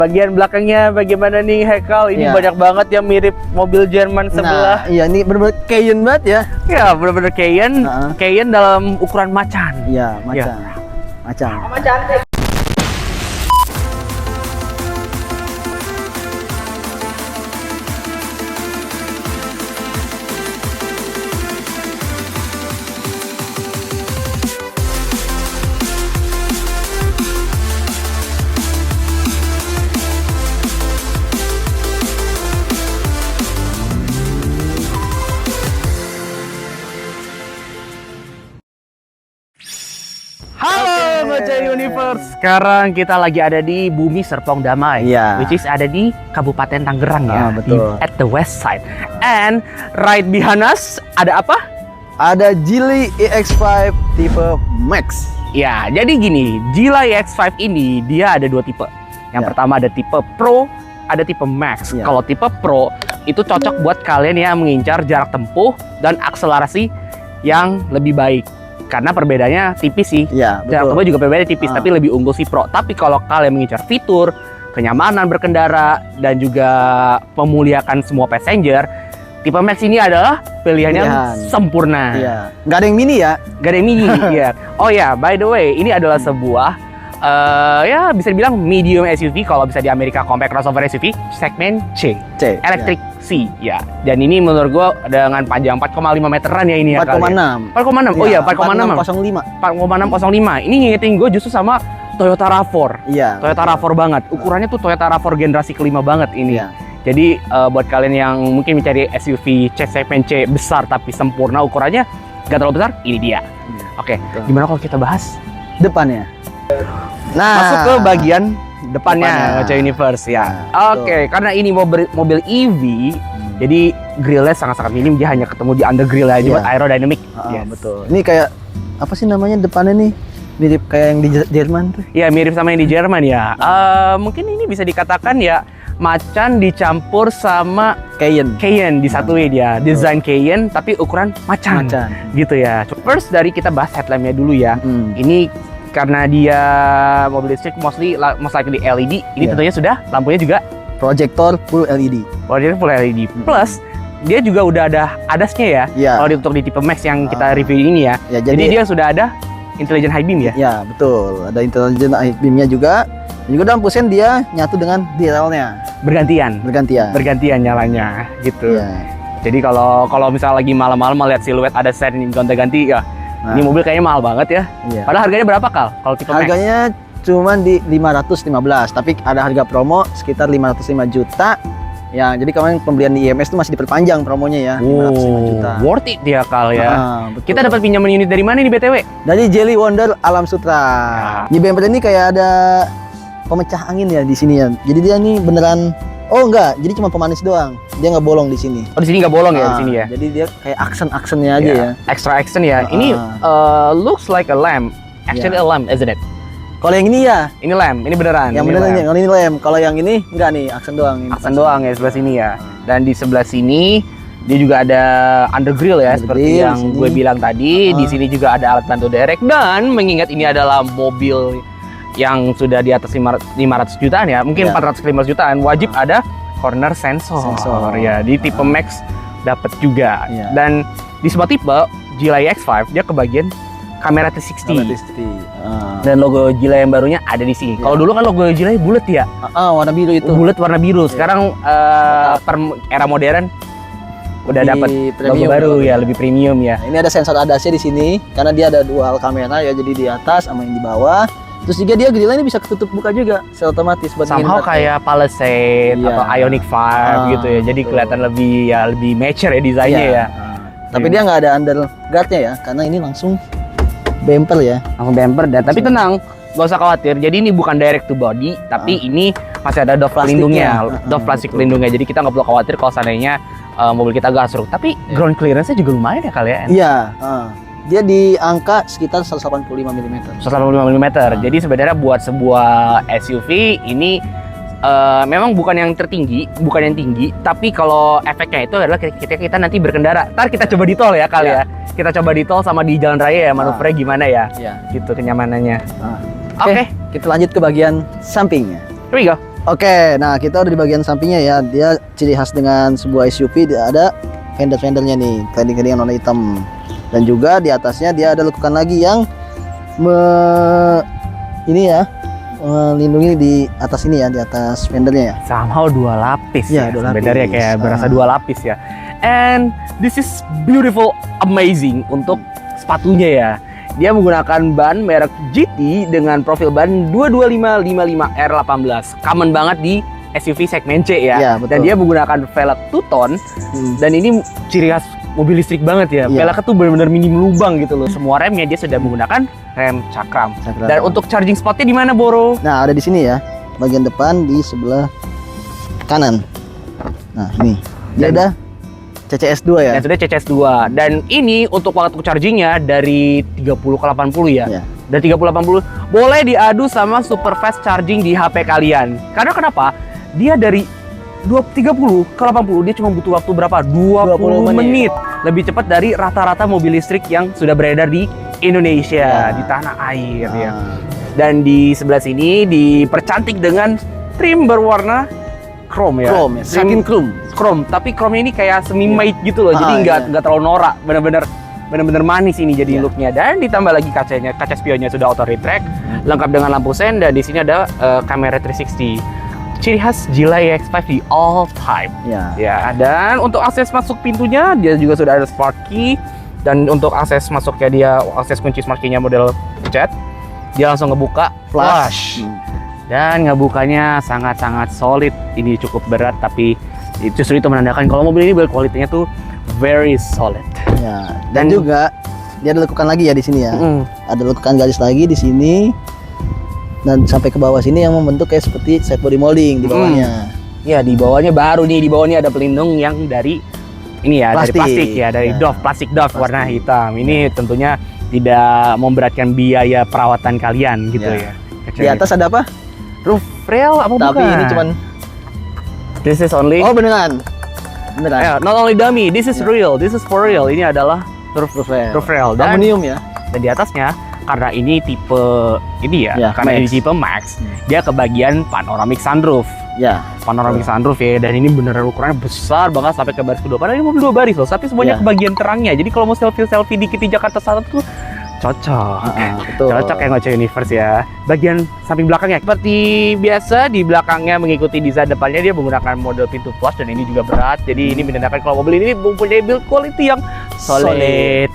Bagian belakangnya bagaimana nih Haikal? Ini banyak banget yang mirip mobil Jerman sebelah. Nah, iya ini bener-bener Cayenne banget ya. Ya, bener-bener Cayenne. Cayenne dalam ukuran macan. Iya, macan. Macan. Macan. Halo Ngoceh Universe. Sekarang kita lagi ada di Bumi Serpong Damai, which is ada di Kabupaten Tangerang ya, betul. At the west side. And right behind us ada apa? Ada Geely EX5 tipe Max. Ya, jadi gini, Geely EX5 ini dia ada dua tipe. Yang pertama ada tipe Pro, ada tipe Max. Kalau tipe Pro itu cocok buat kalian yang mengincar jarak tempuh dan akselerasi yang lebih baik. Karena perbedaannya tipis sih. Iya, betul. Jarak tempuh juga perbedaannya tipis, tapi lebih unggul si Pro. Tapi kalau kalian mengincar fitur, kenyamanan berkendara, dan juga memuliakan semua passenger, tipe Max ini adalah pilihan yang sempurna. Iya. Nggak ada yang mini ya? Nggak ada yang mini. Ya. Oh ya, by the way, ini adalah sebuah ya bisa dibilang medium SUV kalau bisa di Amerika compact crossover SUV segmen C. Electric C ya. Dan ini menurut gua dengan panjang 4,5 meteran ya ini ya. 4,6. 4,6. Oh iya, 4,6. 4,605. Ini ngingetin gue justru sama Toyota RAV4. Iya. Toyota RAV4 banget. Ukurannya tuh Toyota RAV4 generasi kelima banget ini. Iya. Jadi buat kalian yang mungkin mencari SUV segmen C besar tapi sempurna ukurannya, nggak terlalu besar, ini dia. Oke, gimana kalau kita bahas depannya? Nah, masuk ke bagian depannya Ngoceh Universe ya. Oke, karena ini mobil EV, jadi grillnya sangat-sangat minim, dia hanya ketemu di undergrill aja buat aerodynamic. Betul. Ini kayak apa sih namanya depannya nih? Mirip kayak yang di Jerman tuh. Iya, mirip sama yang di Jerman ya. Mungkin ini bisa dikatakan ya macan dicampur sama Cayenne disatuin ya. Desain Cayenne tapi ukuran macan. Gitu ya. First dari kita bahas headlampnya dulu ya. Ini karena dia mobil listrik most likely LED, ini tentunya sudah lampunya juga proyektor full LED. Proyektor full LED. Plus dia juga udah ada ADAS-nya ya. Kalau untuk di tipe Max yang kita review ini ya. Jadi dia sudah ada intelligent high beam ya. Ya, betul. Ada intelligent high beam-nya juga. Juga dalam pusen dia nyatu dengan derailnya. Bergantian nyalanya gitu. Jadi kalau misalnya lagi malam-malam melihat siluet ada sen gonta-ganti ya. Ini mobil kayaknya mahal banget ya. Padahal harganya berapa Kal? Kalau tipe Max? Harganya cuma di 515, tapi ada harga promo sekitar 505 juta. Ya, jadi kemarin pembelian di IMS itu masih diperpanjang promonya ya, 505 juta. Worth it ya Kal ya. Kita dapat pinjaman unit dari mana nih BTW? Dari Geely Wonder Alam Sutra. Di bumper ini kayak ada pemecah angin ya di sini ya. Jadi dia nih beneran jadi cuma pemanis doang. Dia nggak bolong di sini. Oh, di sini nggak bolong ya di sini ya. Jadi dia kayak aksen-aksennya aja ya. Extra accent ya. Ini looks like a lamp. Actually a lamp, isn't it? Kalau yang ini ya, ini lamp, ini beneran. Yang beneran yang ini lamp. Kalau yang ini enggak nih, aksen doang. Aksen doang ya sebelah sini ya. Dan di sebelah sini dia juga ada undergrill ya, seperti yang gue bilang tadi. Di sini juga ada alat bantu derek, dan mengingat ini adalah mobil yang sudah di atas 500 jutaan ya, mungkin 415 jutaan, wajib ada corner sensor ya. Di tipe Max dapat juga. Dan di semua tipe Geely EX5 dia kebagian kamera 360. Dan logo Geely yang barunya ada di sini. Kalau dulu kan logo Geely bulat ya. Warna biru itu. Bulat warna biru. Sekarang per era modern udah dapat logo baru ya, lebih premium ya. Ini ada sensor ADAS-nya di sini karena dia ada dual kamera ya, jadi di atas sama yang di bawah. Terus juga dia grillnya ini bisa ketutup buka juga, secara otomatis buat somehow kayak Palisade atau Ioniq 5 gitu ya. Jadi kelihatan lebih mature ya desainnya ya. Tapi dia nggak ada underguard-nya ya, karena ini langsung bumper ya. Langsung bumper dan tapi tenang, gak usah khawatir. Jadi ini bukan direct to body, tapi ini masih ada doff pelindungnya, doff plastik pelindungnya. Jadi kita nggak perlu khawatir kalau seandainya mobil kita gasruk. Tapi ground clearance-nya juga lumayan ya kali ya. Iya. Dia di angka sekitar 185 mm. 185 mm. Jadi sebenarnya buat sebuah SUV ini memang bukan yang tertinggi, bukan yang tinggi, tapi kalau efeknya itu adalah kita nanti berkendara. Ntar kita coba di tol ya kali ya. Kita coba di tol sama di jalan raya ya, manuvernya gimana ya. Gitu kenyamanannya. Oke, kita lanjut ke bagian sampingnya. Here we go. Oke, nah kita udah di bagian sampingnya ya. Dia ciri khas dengan sebuah SUV, dia ada fender-fendernya nih, cladding-cladding warna hitam. Dan juga di atasnya dia ada lekukan lagi yang ini ya, melindungi di atas ini ya, di atas fendernya ya. Somehow 2 lapis ya, dua sebenarnya lapis. kayak berasa 2 lapis ya. And this is beautiful, amazing untuk sepatunya ya. Dia menggunakan ban merek GT dengan profil ban 225-55R18. Common banget di SUV segmen C ya. Iya, betul. Dan dia menggunakan velg two-tone. Dan ini ciri khas mobil listrik banget ya. Iya. Velgnya tuh benar-benar minim lubang gitu loh. Semua remnya dia sudah menggunakan rem cakram. Dan untuk charging spotnya di mana, Boro? Nah, ada di sini ya. Bagian depan di sebelah kanan. Nah, ini. Dia ada CCS2 ya. Dan sudah CCS2. Dan ini untuk waktu chargingnya dari 30 ke 80 ya. Iya. Dari 30 ke 80 boleh diadu sama super fast charging di HP kalian. Karena kenapa? Dia dari 30 ke 80 dia cuma butuh waktu berapa? 20 menit. Lebih cepat dari rata-rata mobil listrik yang sudah beredar di Indonesia, di tanah air ya. Dan di sebelah sini dipercantik dengan trim berwarna chrome ya. Chrome ya, satin chrome, tapi chrome ini kayak semi matte gitu loh. Jadi nggak terlalu norak, bener-bener manis ini jadi looknya. Dan ditambah lagi kaca spionnya sudah auto retract, lengkap dengan lampu sen, dan di sini ada kamera 360. Ciri khas Gilai EX5 di all time. Ya, dan untuk akses masuk pintunya dia juga sudah ada smart key, dan untuk akses masuknya dia akses kunci smart key-nya model pencet. Dia langsung ngebuka flash. Dan ngebukanya sangat-sangat solid. Ini cukup berat tapi justru itu menandakan kalau mobil ini build quality-nya tuh very solid. Ya, dan juga dia ada lekukan lagi ya di sini ya. Ada lekukan garis lagi di sini. Dan sampai ke bawah sini yang membentuk kayak seperti side body molding di bawahnya. Ya, di bawahnya baru nih, di bawahnya ada pelindung yang dari ini ya, dari plastik ya, dari doff, plastik doff warna hitam. Ini tentunya tidak memberatkan biaya perawatan kalian gitu ya. Di atas ada apa? Roof rail apa bukan? Tapi ini cuman this is only. Oh, beneran. Not only dummy, this is real. This is for real. Ini adalah roof rail. Dan aluminium ya. Dan di atasnya karena ini tipe ini ya, karena Max. ini tipe Max, dia kebagian panoramic sunroof. Ya, panoramic sunroof ya, dan ini beneran ukurannya besar banget sampai ke baris kedua. Padahal ini mobil 2 baris loh, tapi semuanya kebagian terangnya. Jadi kalau mau selfie dikit di Jakarta Selatan tuh cocok. Betul. Cocok ya Ngoce Universe ya. Bagian samping belakangnya seperti biasa, di belakangnya mengikuti desain depannya dia menggunakan model pintu flush, dan ini juga berat. Jadi ini menandakan kalau mobil ini mempunyai build quality yang solid.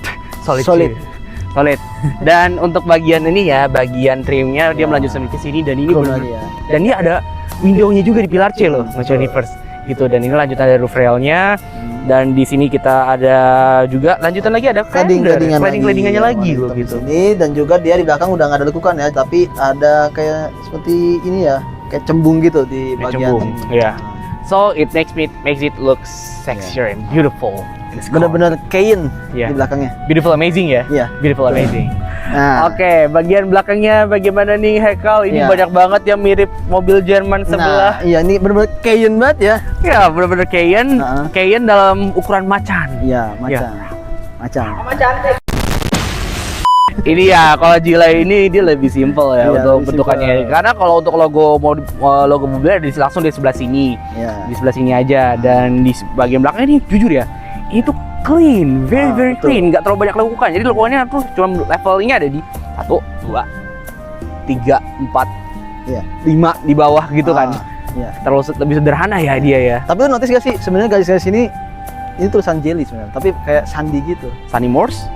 Dan untuk bagian ini ya, bagian trimnya dia melanjutkan ke sini, dan ini dan dia ada window-nya juga di pilar C loh, Ngoce Universe gitu. Dan ini lanjutan dari roof rail-nya. Dan di sini kita ada juga lanjutan lagi ada cladding-claddingannya lagi loh gitu. Ini dan juga dia di belakang udah nggak ada lekukan ya, tapi ada kayak seperti ini ya, kayak cembung gitu di bagian. Ya. So it makes it look sexier and beautiful. Bener-bener Cayenne di belakangnya. Beautiful amazing ya? Iya. Beautiful amazing. Nah. Oke, bagian belakangnya bagaimana nih Hekal? Ini banyak banget yang mirip mobil Jerman sebelah. Iya, ini bener-bener Cayenne banget ya. Ya, bener-bener Cayenne. Cayenne dalam ukuran macan. Iya, macan. Ini ya, kalau Gilai ini dia lebih simpel ya untuk bentukannya. Karena kalau untuk logo mobilnya langsung di sebelah sini. Di sebelah sini aja, dan di bagian belakang ini jujur ya, itu clean, very clean, nggak terlalu banyak lekukan. Jadi lekukannya tuh cuma levelnya ada di 1, 2, 3, 4, 5 di bawah gitu kan. Terlalu lebih sederhana ya dia ya. Tapi lu notice gak sih sebenarnya garis-garis ini tulisan jelly sebenarnya, tapi kayak sandi gitu. Sunny Morse?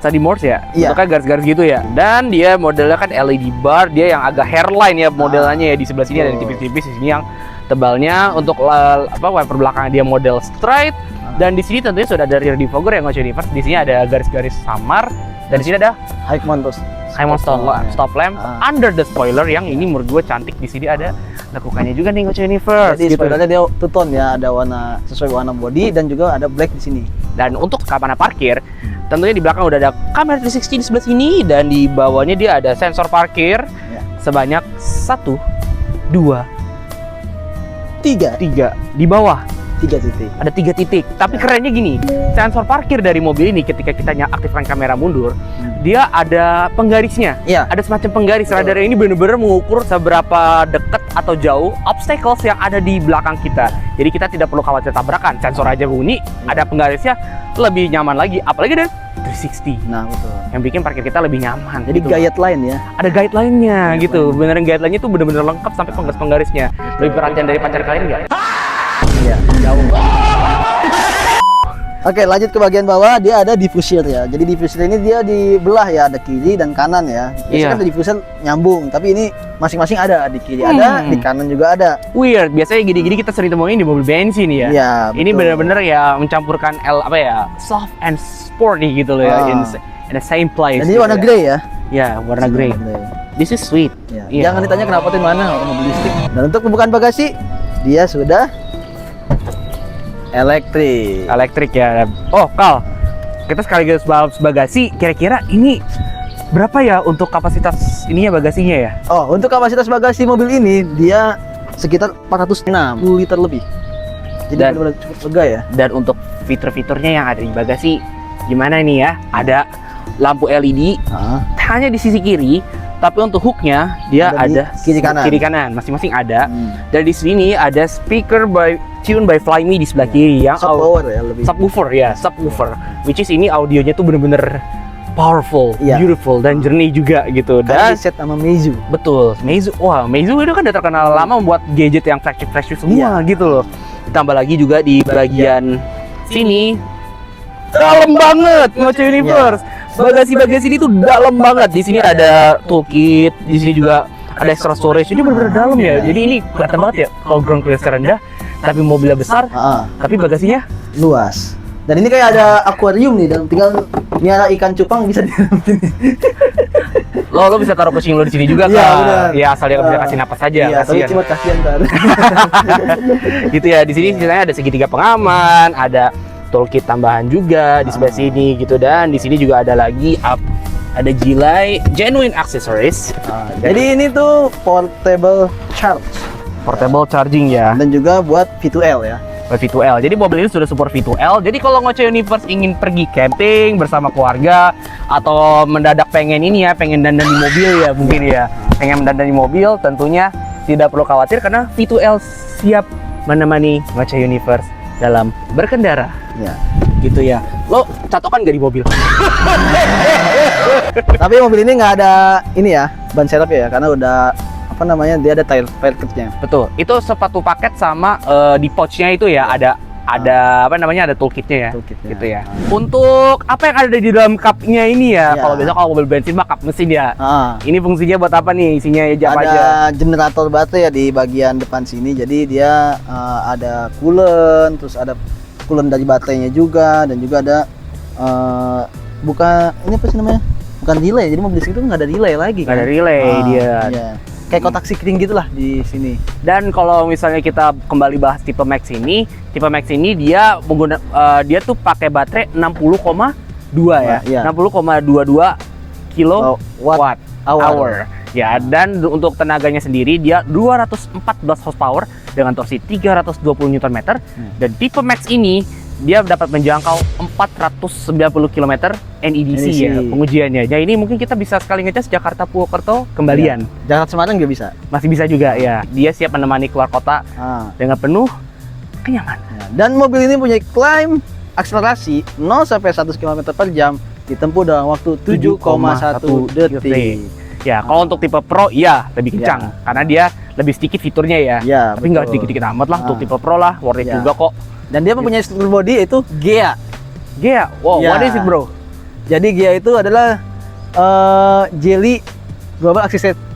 Sunny Morse ya? Iya. Kayak garis-garis gitu ya. Dan dia modelnya kan LED bar, dia yang agak hairline ya modelannya ya. Di sebelah sini ada tipis-tipis, di sini yang tebalnya. Untuk wiper belakangnya dia model straight. Dan di sini tentunya sudah ada rear defogger yang Ngoce Universe. Di sini ada garis-garis samar, dan di sini ada high mount stop lamp under the spoiler yang ini menurut gue cantik. Di sini ada lekukannya juga nih Ngoce Universe. Jadi spoilernya dia two-tone ya, ada warna sesuai warna body dan juga ada black di sini. Dan untuk kamera parkir, tentunya di belakang udah ada kamera 360 di sebelah sini, dan di bawahnya dia ada sensor parkir sebanyak 1, 2, 3 di bawah. 3 titik. Ada 3 titik. Tapi kerennya gini, sensor parkir dari mobil ini ketika kita aktifkan kamera mundur, dia ada penggarisnya. Ada semacam penggaris. Radarnya ini benar-benar mengukur seberapa dekat atau jauh obstacles yang ada di belakang kita. Jadi kita tidak perlu khawatir tabrakan. Sensor aja bunyi, ada penggarisnya, lebih nyaman lagi. Apalagi ada 360. Nah, betul. Yang bikin parkir kita lebih nyaman. Jadi gitu. guideline ya. Ada guideline-nya gitu. Beneran guideline-nya tuh bener-bener lengkap sampai penggaris-penggarisnya. Lebih perhatian dari pacar kalian nggak? Iya, jauh. Oke, lanjut ke bagian bawah, dia ada diffuser ya. Jadi diffuser ini dia dibelah ya, ada kiri dan kanan ya. Biasanya kan diffuser nyambung, tapi ini masing-masing ada, di kiri ada, di kanan juga ada. Weird, biasanya gini-gini kita sering temuin di mobil bensin ya. Iya, ini bener-bener ya mencampurkan soft and sporty gitu loh ya, in the same place. Dan ini warna grey ya. Ya, warna grey. This is sweet. Ya. Jangan ditanya kenapa tuh mana mobil listrik. Dan untuk pembukaan bagasi, dia sudah elektrik ya. Oh, Kal, kita sekaligus bahas bagasi, kira-kira ini berapa ya untuk kapasitas ininya bagasinya ya? Oh, untuk kapasitas bagasi mobil ini dia sekitar 460 liter lebih. Jadi benar-benar cukup lega ya. Dan untuk fitur-fiturnya yang ada di bagasi gimana nih ya? Ada lampu LED hanya di sisi kiri, tapi untuk hooknya dia ada kiri kanan masing-masing ada. Dan di sini ada speaker tune by Flyme di sebelah kiri yang subwoofer, which is ini audionya tuh bener-bener powerful, beautiful dan jernih juga gitu. Dan set sama Meizu. Betul, Meizu. Wah, Meizu itu kan udah terkenal lama membuat gadget yang flagship semua gitu loh. Ditambah lagi juga di bagian sini dalam banget Ngoce Universe. Bagasi ini tuh dalam banget. Di sini ada toolkit, di sini juga ada extra storage. Ini benar-benar dalam ya. Jadi ini kelihatan banget ya kalau ground clearance rendah, tapi mobilnya besar, tapi bagasinya luas. Dan ini kayak ada akuarium nih, dan tinggal miara ikan cupang bisa di dalam sini. Lo bisa taruh kucing lo di sini juga kan? Ya asal dia bisa kasih napas aja. Iya, tapi cuma kasihan kan. Gitu ya. Di sini sisanya ada segitiga pengaman, ada toolkit tambahan juga di sebelah sini gitu, dan di sini juga ada lagi ada Gilai genuine accessories. Jadi ini tuh portable charging ya, dan juga buat V2L ya. V2L. Jadi mobil ini sudah support V2L. Jadi kalau Ngoce Universe ingin pergi camping bersama keluarga atau mendadak pengen dandan di mobil ya, mungkin ya. Pengen mendandan di mobil, tentunya tidak perlu khawatir karena V2L siap menemani Ngoce Universe dalam berkendara. Ya, gitu ya. Lo catokan gak di mobil? Tapi mobil ini nggak ada ini ya, ban serep ya, karena udah dia ada tire kitnya. Betul. Itu sepatu paket sama di pouchnya itu ya ada ada toolkitnya ya. Gitu ya. Untuk apa yang ada di dalam cupnya ini ya? Kalau biasa kalau mobil bensin mah cup mesin ya. Ini fungsinya buat apa nih? Isinya apa aja? Ada generator baterai ya di bagian depan sini. Jadi dia ada coolant, terus ada coolant dari baterainya juga, dan juga ada ini apa sih namanya? Bukan relay. Jadi mobil listrik itu nggak ada relay lagi. Nggak ada relay dia. Iya. Kayak kotak sikring gitulah di sini. Dan kalau misalnya kita kembali bahas tipe Max ini dia dia tuh pakai baterai 60,2 ya. 60,22 kilowatt hour. Ya, dan untuk tenaganya sendiri dia 214 horsepower dengan torsi 320 Nm. Dan tipe Max ini dia dapat menjangkau 490 km NEDC ya pengujiannya. Nah, ini mungkin kita bisa sekali ngecas Jakarta Purwokerto kembalian. Jakarta Semarang juga bisa. Masih bisa juga ya. Dia siap menemani keluar kota dengan penuh kenyamanan. Dan mobil ini punya klaim akselerasi 0 sampai 100 km per jam ditempuh dalam waktu 7,1 detik. Ya, kalau untuk tipe Pro ya lebih kencang karena dia lebih sedikit fiturnya ya. Tapi nggak dikit-dikit amat lah untuk tipe Pro lah, worth it juga kok. Dan dia mempunyai struktur body yaitu GEA. Wow, what is it bro? Jadi GEA itu adalah jelly global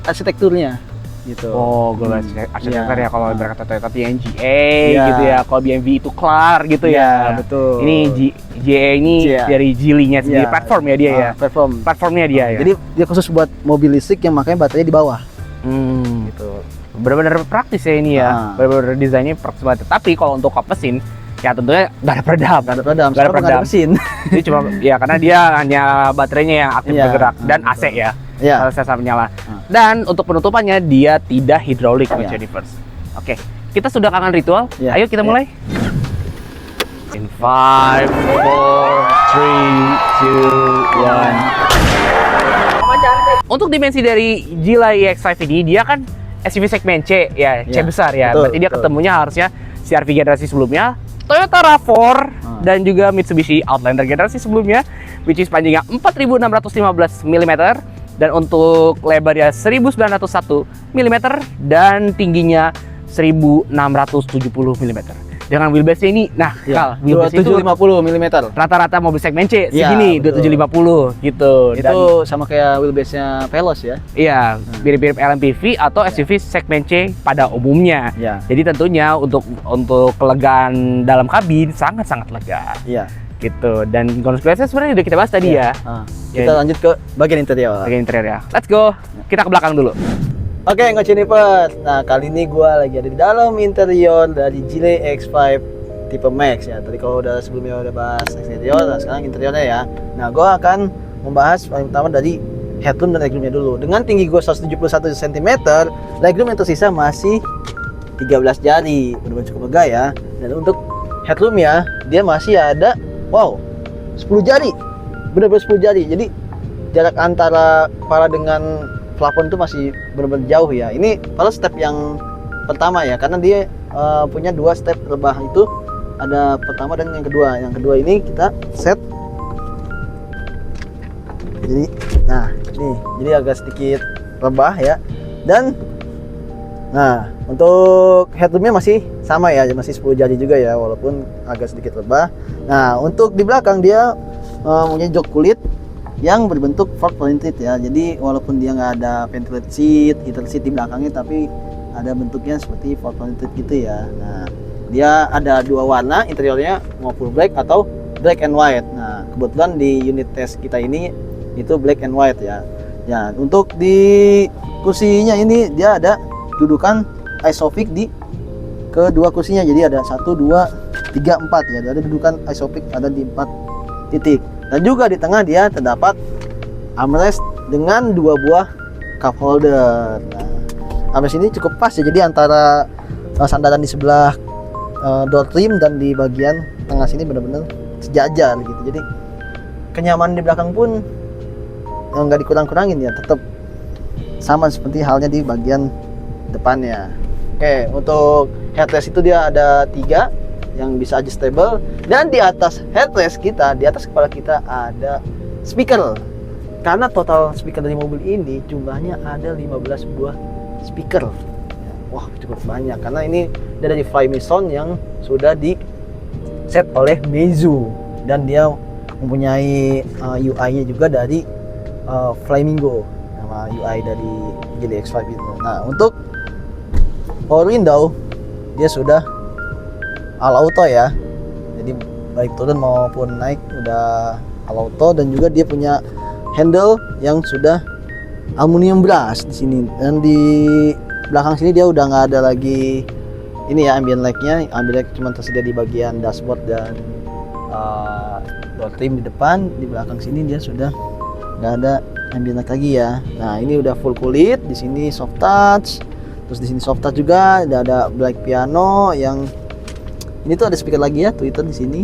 arsitekturnya gitu. Oh, global arsitektur ya kalau berkata Toyota TNGA gitu ya. Kalau BMW itu Clar gitu ya. Betul. Ini GEA ini dari Geely-nya sendiri, platform ya dia ya. Platformnya dia ya. Jadi dia khusus buat mobil listrik yang makanya baterainya di bawah. Gitu. Benar-benar praktis ya ini ya. Benar-benar desainnya praktis banget. Tapi kalau untuk kap mesin ya tentunya nggak ada peredam. Mesin. Jadi cuma ya karena dia hanya baterainya yang aktif bergerak dan AC ya. Kalau saya menyala. Dan untuk penutupannya dia tidak hidrolik Ngoce Universe. Oke, kita sudah kangen ritual. Ayo kita mulai. In 5, 4, 3, 2, 1. Untuk dimensi dari Gilai EX5 ini dia kan SUV segmen C ya, C besar ya. Betul, Berarti dia ketemunya harusnya CR-V generasi sebelumnya, Toyota RAV4 dan juga Mitsubishi Outlander generasi sebelumnya, which is panjangnya 4615 mm dan untuk lebarnya 1901 mm dan tingginya 1670 mm. Dengan wheelbase ini, nah, Kal, wheelbase itu 2750 mm. Rata-rata mobil segmen C Ya, segini, betul. 2750 gitu. Itu sama kayak wheelbase-nya Veloz ya. Iya, mirip-mirip LMPV atau SUV segmen C pada umumnya. Ya. Jadi tentunya untuk kelegaan dalam kabin sangat-sangat lega. Iya. Gitu. Dan konsekuensinya sebenarnya udah kita bahas tadi ya. Kita lanjut ke bagian interior. Bagian interior ya. Let's go. Kita ke belakang dulu. Oke, Ngocinipers. Nah, kali ini gua lagi ada di dalam interior dari Geely X5 tipe Max ya. Tadi kalau udah sebelumnya udah bahas eksterior, nah sekarang interiornya ya. Nah, gua akan membahas paling utama dari headroom dan legroomnya dulu. Dengan tinggi gua 171 cm, legroom yang tersisa masih 13 jari. Benar-benar cukup lega ya. Dan untuk headroom ya, dia masih ada 10 jari. Benar-benar 10 jari. Jadi jarak antara kepala dengan plafon itu masih benar-benar jauh ya. Ini kalau step yang pertama ya, karena dia punya 2 step rebah itu, ada pertama dan yang kedua. Yang kedua ini kita set. Jadi, nah nih, jadi agak sedikit rebah ya. Dan, nah untuk headroomnya masih sama ya, masih 10 jari juga ya, walaupun agak sedikit rebah. Nah untuk di belakang dia punya jok kulit yang berbentuk Ford Pointed ya. Jadi walaupun dia nggak ada ventilated seat, heater seat di belakangnya, tapi ada bentuknya seperti Ford Pointed gitu ya. Nah, dia ada 2 warna interiornya, mau full black atau black and white. Nah, kebetulan di unit test kita ini itu black and white ya. Ya, untuk di kursinya ini dia ada dudukan Isofix di kedua kursinya. Jadi ada 1, 2, 3, 4 ya. Ada dudukan Isofix ada di 4 titik. Dan juga di tengah dia terdapat armrest dengan 2 buah cup holder. Nah, armrest ini cukup pas ya, jadi antara sandaran di sebelah door trim dan di bagian tengah sini benar-benar sejajar gitu. Jadi kenyamanan di belakang pun nggak dikurang-kurangin ya, tetap sama seperti halnya di bagian depannya. Oke, untuk headrest itu dia ada 3 yang bisa adjustable, dan di atas headrest kita, di atas kepala kita ada speaker. Karena total speaker dari mobil ini jumlahnya ada 15 buah speaker. Wah, cukup banyak karena ini dari Flyme Sound yang sudah di set oleh Meizu, dan dia mempunyai UI-nya juga dari Flamingo, nama UI dari Geely X5 itu. Nah, untuk power window dia sudah all auto ya, jadi baik turun maupun naik udah all auto, dan juga dia punya handle yang sudah aluminium brush di sini, dan di belakang sini dia udah nggak ada lagi ini ya ambient light-nya. Ambient light cuma tersedia di bagian dashboard dan door trim di depan. Di belakang sini dia sudah nggak ada ambient light lagi ya. Nah, ini udah full kulit, di sini soft touch, terus di sini soft touch juga ada black piano yang ini tuh ada speaker lagi ya, Twitter di sini.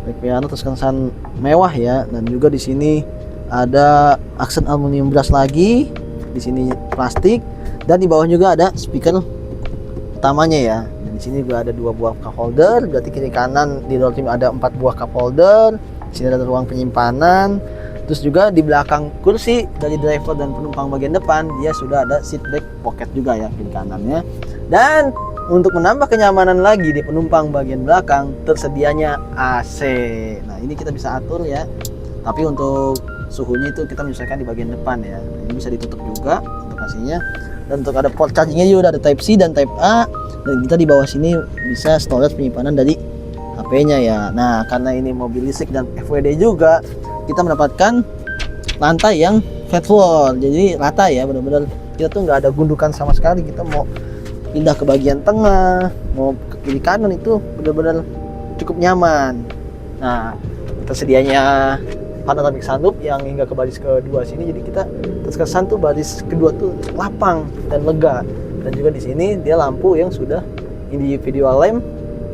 Black piano terus kesan mewah ya, dan juga di sini ada aksen aluminium brush lagi. Di sini plastik, dan di bawah juga ada speaker utamanya ya. Dan di sini juga ada 2 buah cup holder, berarti kiri kanan di door trim ada 4 buah cup holder. Di sini ada ruang penyimpanan. Terus juga di belakang kursi dari driver dan penumpang bagian depan dia sudah ada seat back pocket juga ya kiri kanannya. Dan untuk menambah kenyamanan lagi di penumpang bagian belakang tersedianya AC. Nah, ini kita bisa atur ya. Tapi untuk suhunya itu kita menyesuaikan di bagian depan ya. Ini bisa ditutup juga untuk AC-nya. Dan untuk ada port chargingnya juga ada Type C dan Type A. Dan kita di bawah sini bisa storage penyimpanan dari HP-nya ya. Nah, karena ini mobil listrik dan FWD juga, kita mendapatkan lantai yang flat floor. Jadi rata ya, benar-benar kita tuh nggak ada gundukan sama sekali. Kita mau pindah ke bagian tengah, mau ke kiri kanan itu benar-benar cukup nyaman. Nah, tersedianya panoramic sunroof yang hingga ke baris kedua sini, jadi kita terkesan tuh baris kedua tuh lapang dan lega. Dan juga di sini dia lampu yang sudah individual lamp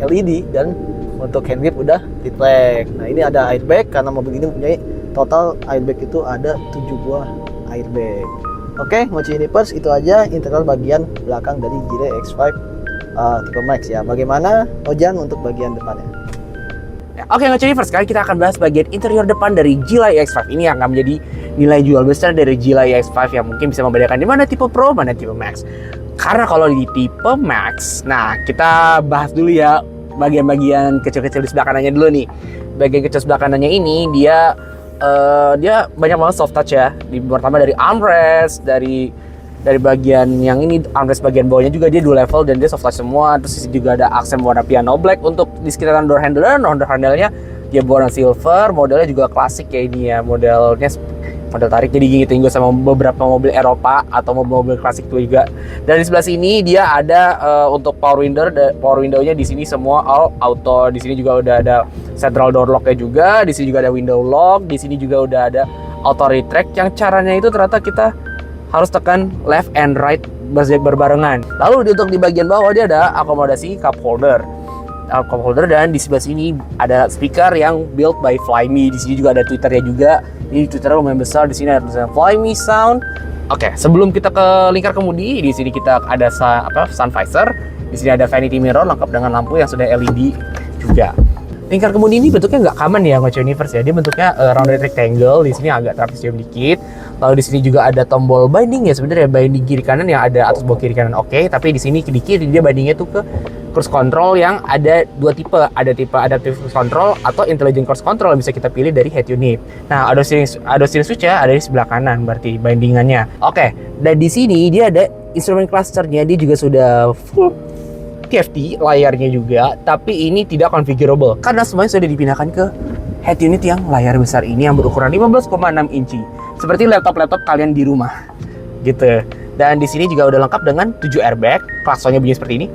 LED, dan untuk handgrip udah titlek. Nah, ini ada airbag karena mobil ini mempunyai total airbag itu ada 7 buah airbag. Oke, Ngoce Universe itu aja interior bagian belakang dari Gilia X5 tipe Max ya. Bagaimana Ojan untuk bagian depannya? Oke, Ngoce Universe, sekarang kita akan bahas bagian interior depan dari Gilia X5. Ini yang akan menjadi nilai jual besar dari Gilia X5 yang mungkin bisa membedakan di mana tipe Pro, mana tipe Max. Karena kalau di tipe Max, nah kita bahas dulu ya bagian-bagian kecil-kecil di sebelah kanannya dulu nih. Bagian kecil sebelah kanannya ini dia banyak banget soft touch ya. Pertama dari armrest, dari bagian yang ini armrest bagian bawahnya juga dia dual level dan dia soft touch semua. Terus juga ada aksen warna piano black untuk di sekitaran door handle-nya dia warna silver. Modelnya juga klasik ya ini ya, model tarik jadi gini sama beberapa mobil Eropa atau mobil klasik itu juga. Dan di sebelah sini dia ada untuk power window-nya di sini semua all auto. Di sini juga udah ada central door lock-nya juga. Di sini juga ada window lock. Di sini juga udah ada auto retract yang caranya itu ternyata kita harus tekan left and right berbarengan. Lalu untuk di bagian bawah dia ada akomodasi cup holder dan di sebelah sini ada speaker yang built by Flyme. Di sini juga ada Twitternya juga. Ini Twitternya lumayan besar. Di sini ada tulisan Flyme Sound. Oke, sebelum kita ke lingkar kemudi, di sini kita ada sun visor. Di sini ada vanity mirror lengkap dengan lampu yang sudah LED juga. Lingkar kemudi ini bentuknya nggak common ya Ngoce Universe ya. Dia bentuknya rounded rectangle. Di sini agak trapesium dikit. Lalu di sini juga ada tombol binding ya, sebenarnya binding kiri kanan yang ada atas bawah kiri kanan. Oke, tapi di sini di kiri dia bindingnya tuh ke cruise control yang ada dua tipe. Ada tipe adaptive cruise control atau intelligent cruise control yang bisa kita pilih dari head unit. Nah, ada steering switch ya, ada di sebelah kanan berarti bindingannya. Oke, dan di sini dia ada instrument clusternya, dia juga sudah full TFT layarnya juga, tapi ini tidak configurable karena semuanya sudah dipindahkan ke head unit yang layar besar ini yang berukuran 15,6 inci. Seperti laptop kalian di rumah gitu. Dan di sini juga udah lengkap dengan 7 airbag, klaksonnya bunyi seperti ini.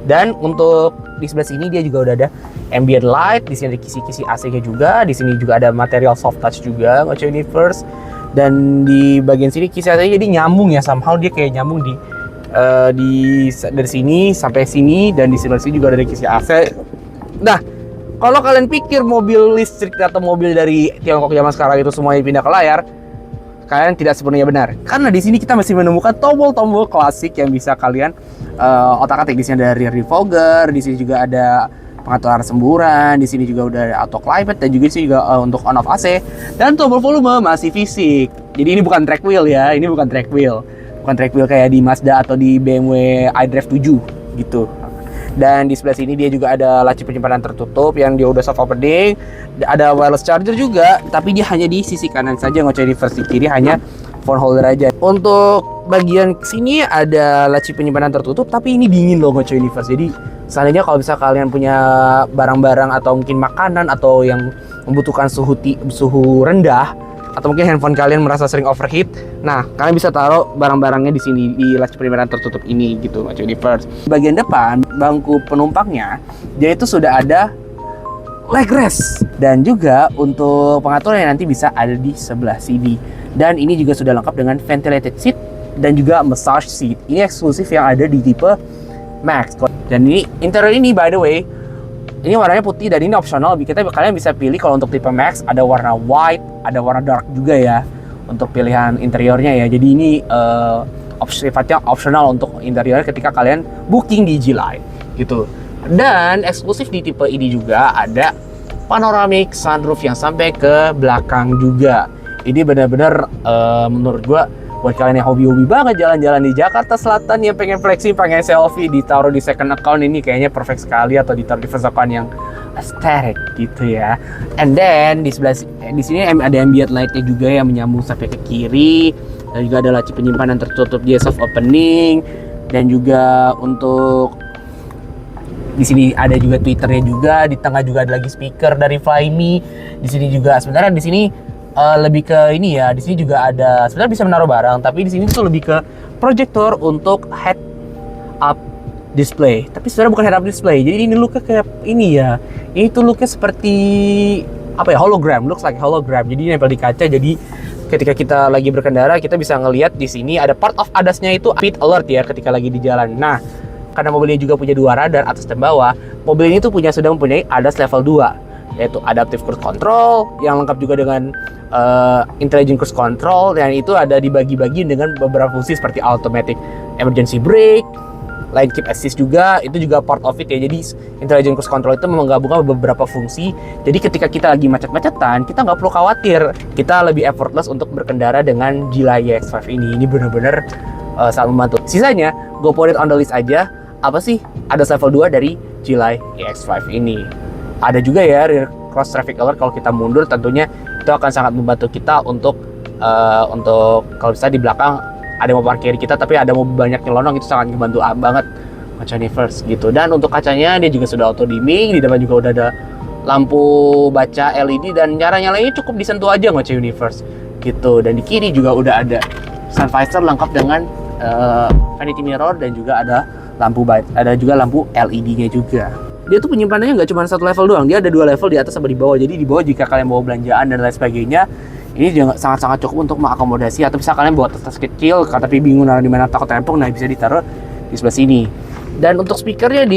Dan untuk di sebelah sini dia juga udah ada ambient light, di sini ada kisi-kisi AC-nya juga, di sini juga ada material soft touch juga Ngoce Universe. Dan di bagian sini kisi AC-nya jadi nyambung ya, somehow dia kayak nyambung dari sini sampai sini, dan di sebelah sini juga ada kisi AC. Nah, kalau kalian pikir mobil listrik atau mobil dari Tiongkok zaman sekarang itu semuanya pindah ke layar, kalian tidak sepenuhnya benar. Karena di sini kita masih menemukan tombol-tombol klasik yang bisa kalian otak-atik. Di sini ada rear defogger, di sini juga ada pengatur arah semburan, di sini juga udah ada auto climate, dan juga di sini juga untuk on off AC. Dan tombol volume masih fisik. Jadi ini bukan track wheel ya, ini bukan track wheel. Bukan track wheel kayak di Mazda atau di BMW iDrive 7 gitu. Dan di sebelah sini dia juga ada laci penyimpanan tertutup yang dia udah soft opening. Ada wireless charger juga, tapi dia hanya di sisi kanan saja Ngoce Universe, di kiri hanya phone holder aja. Untuk bagian sini ada laci penyimpanan tertutup, tapi ini dingin loh Ngoce Universe. Jadi seandainya kalau bisa kalian punya barang-barang atau mungkin makanan atau yang membutuhkan suhu rendah, atau mungkin handphone kalian merasa sering overheat, nah kalian bisa taruh barang-barangnya di sini di laci penyimpanan tertutup ini gitu Ngoce Universe. Bagian depan bangku penumpangnya dia itu sudah ada leg rest, dan juga untuk pengaturannya nanti bisa ada di sebelah sini. Dan ini juga sudah lengkap dengan ventilated seat dan juga massage seat. Ini eksklusif yang ada di tipe Max. Dan ini interior ini by the way, ini warnanya putih dan ini opsional. Kalian bisa pilih kalau untuk tipe Max ada warna white, ada warna dark juga ya untuk pilihan interiornya ya. Jadi ini sifatnya opsional untuk interior ketika kalian booking di Gilia gitu. Dan eksklusif di tipe ini juga ada panoramic sunroof yang sampai ke belakang juga. Ini benar-benar menurut gua buat kalian yang hobi-hobi banget jalan-jalan di Jakarta Selatan yang pengen flexing, pengen selfie, ditaruh di second account, ini kayaknya perfect sekali, atau ditaruh di first account yang aesthetic gitu ya. And then di sini ada ambient light-nya juga yang menyambung sampai ke kiri, dan juga ada laci penyimpanan tertutup dia soft opening, dan juga untuk di sini ada juga Twitternya juga, di tengah juga ada lagi speaker dari Flyme. Di sini juga sebenarnya di sini lebih ke ini ya, di sini juga ada sebenarnya bisa menaruh barang, tapi di sini tuh lebih ke proyektor untuk head up display. Tapi sebenarnya bukan head up display. Jadi ini looknya kayak ini ya. Ini tuh looknya seperti apa ya, hologram, looks like hologram. Jadi nempel di kaca. Jadi ketika kita lagi berkendara kita bisa ngelihat di sini ada part of ADAS-nya itu speed alert ya ketika lagi di jalan. Nah, karena mobil ini juga punya 2 radar atas dan bawah, mobil ini tuh sudah mempunyai ADAS level 2. yaitu Adaptive Cruise Control yang lengkap juga dengan Intelligent Cruise Control, dan itu ada dibagi-bagi dengan beberapa fungsi seperti Automatic Emergency Brake, Lane Keep Assist juga, itu juga part of it ya. Jadi Intelligent Cruise Control itu menggabungkan beberapa fungsi. Jadi ketika kita lagi macet-macetan, kita nggak perlu khawatir, kita lebih effortless untuk berkendara dengan Gila EX5 ini. Ini benar-benar sangat membantu. Sisanya, go put it on the list aja. Apa sih? Ada level 2 dari Gila EX5 ini. Ada juga ya rear cross traffic alert, kalau kita mundur tentunya itu akan sangat membantu kita untuk kalau misalnya di belakang ada mau parkir kita tapi ada mau banyak nyelonong, itu sangat membantu banget Gacha Universe gitu. Dan untuk kacanya dia juga sudah auto dimming, di depan juga udah ada lampu baca LED dan nyala-nyalanya cukup disentuh aja Gacha Universe gitu. Dan di kiri juga udah ada sun visor lengkap dengan vanity mirror dan juga ada juga lampu LED-nya juga. Dia tuh penyimpanannya nggak cuma satu level doang, dia ada 2 level di atas sama di bawah. Jadi di bawah jika kalian bawa belanjaan dan lain sebagainya, ini juga sangat-sangat cukup untuk mengakomodasi. Atau bisa kalian bawa tas kecil tapi bingung naruh di mana takut tempong, nah bisa ditaruh di sebelah sini. Dan untuk speakernya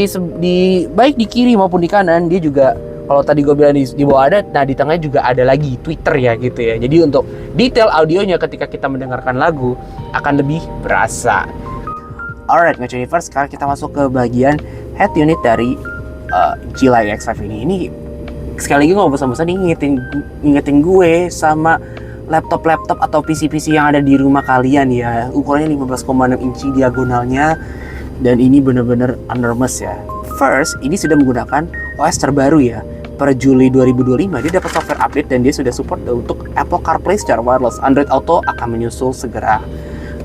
baik di kiri maupun di kanan, dia juga kalau tadi gue bilang di bawah ada, nah di tengahnya juga ada lagi tweeter ya gitu ya. Jadi untuk detail audionya ketika kita mendengarkan lagu akan lebih berasa. Alright, Gacha Universe, sekarang kita masuk ke bagian head unit dari Gila EX5 ini. Ini sekali lagi nggak bosan-bosan ngingetin gue sama laptop atau PC-PC yang ada di rumah kalian ya. Ukurannya 15,6 inci diagonalnya, dan ini bener-bener enormous ya. First, ini sudah menggunakan OS terbaru ya. Per Juli 2025 dia dapat software update dan dia sudah support untuk Apple CarPlay secara wireless. Android Auto akan menyusul segera.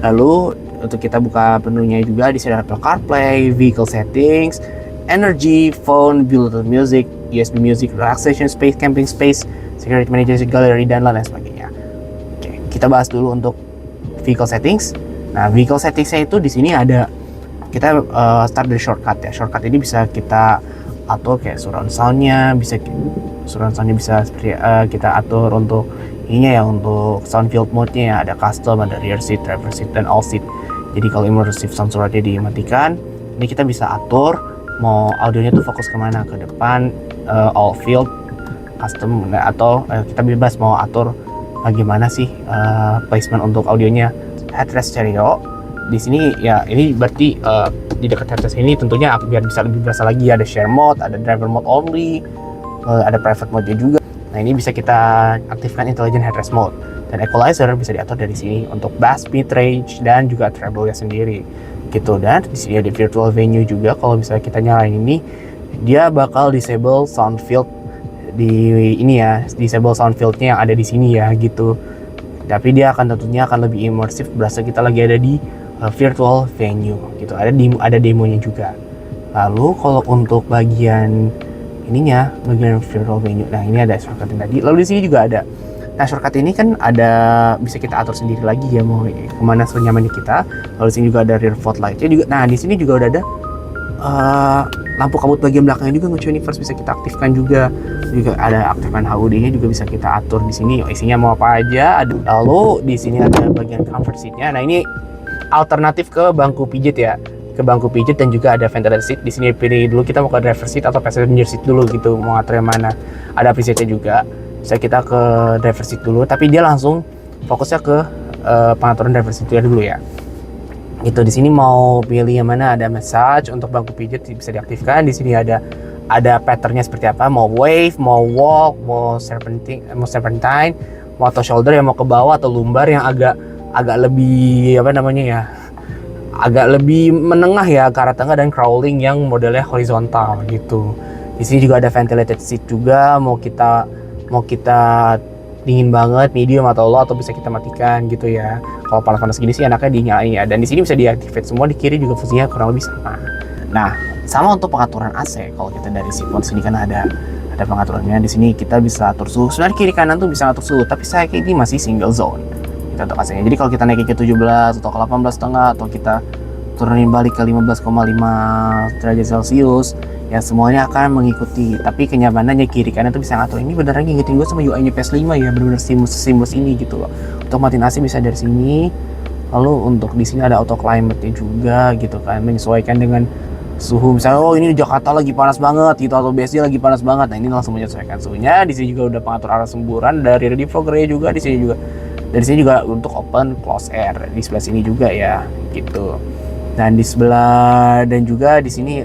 Lalu untuk kita buka menunya juga, di sini ada Apple CarPlay, Vehicle Settings, Energy, Phone, Bluetooth Music, USB Music, Relaxation Space, Camping Space, Security Management, Gallery, dan lain sebagainya. Oke, kita bahas dulu untuk Vehicle Settings. Nah, Vehicle Settingsnya itu di sini ada, kita start dari shortcut ya. Shortcut ini bisa kita atur kayak surround soundnya, bisa seperti kita atur untuk ininya ya, untuk sound field mode-nya ya, ada custom, ada rear seat, driver seat, dan all seat. Jadi kalau immersive sound surroundnya dimatikan, ini kita bisa atur mau audionya tuh fokus kemana, ke depan, all field, custom, atau kita bebas mau atur bagaimana sih placement untuk audionya. Headrest stereo di sini ya, ini berarti di dekat headrest ini tentunya biar bisa lebih berasa lagi, ada share mode, ada driver mode only, ada private mode juga. Nah, ini bisa kita aktifkan intelligent headrest mode, dan equalizer bisa diatur dari sini untuk bass, mid range, dan juga treble-nya sendiri gitu. Dan di sini ada virtual venue juga. Kalau misalnya kita nyalain ini, dia bakal disable sound field di ini ya, disable sound fieldnya yang ada di sini ya gitu. Tapi dia tentunya akan lebih immersive, berasa kita lagi ada di virtual venue gitu. Ada demonya juga. Lalu kalau untuk bagian ininya, bagian virtual venue, nah ini ada shortcut tadi. Lalu di sini juga ada. Nah, shortcut ini kan ada, bisa kita atur sendiri lagi ya, mau kemana senyamannya kita. Lalu di sini juga ada rear fog light-nya juga. Nah, di sini juga udah ada lampu kabut bagian belakangnya juga Gacha Universe, bisa kita aktifkan juga. Juga ada aktifkan HUD-nya juga bisa kita atur di sini. Isinya mau apa aja. Lalu di sini ada bagian comfort seat-nya. Nah, ini alternatif ke bangku pijit ya. Ke bangku pijit, dan juga ada ventilator seat. Di sini pilih dulu kita mau ke driver seat atau passenger seat dulu gitu, mau ngatur yang mana. Ada preset-nya juga. Bisa kita ke driver seat dulu, tapi dia langsung fokusnya ke pengaturan driver seat dulu ya. Itu di sini mau pilih yang mana, ada massage untuk bangku pijat bisa diaktifkan. Di sini ada patternnya seperti apa, mau wave, mau walk, mau serpentine, mau atau shoulder yang mau ke bawah, atau lumbar yang agak lebih agak lebih menengah ya ke arah tengah, dan crawling yang modelnya horizontal gitu. Di sini juga ada ventilated seat juga, mau kita dingin banget, medium, atau low, atau bisa kita matikan gitu ya. Kalau panas-panas gini sih anaknya dinyalain ya. Dan di sini bisa diaktifkan semua. Di kiri juga fungsinya kurang lebih sama. Nah, sama untuk pengaturan AC. Kalau kita dari seat mode sini kan ada pengaturannya. Di sini kita bisa atur suhu. Sebenarnya kiri kanan tuh bisa atur suhu, tapi saya ini masih single zone kita untuk AC-nya. Jadi kalau kita naikin ke 17 atau ke 18,5, atau kita turunin balik ke 15,5 derajat Celcius, ya semuanya akan mengikuti. Tapi kenyamanannya kiri kanan tuh bisa ngatur. Ini beneran ngingetin gue sama UI-nya PS5 ya, bener-bener seamless ini gitu loh. Untuk matiin AC bisa dari sini. Lalu untuk di sini ada auto climate-nya juga gitu kan, menyesuaikan dengan suhu misalnya, oh ini di Jakarta lagi panas banget gitu, atau BSD lagi panas banget. Nah ini langsung menyesuaikan suhunya. Di sini juga udah pengatur arah semburan dari diffuser juga di sini juga. Dari sini juga untuk open close air di sebelah sini juga ya gitu. Dan di sebelah dan juga di sini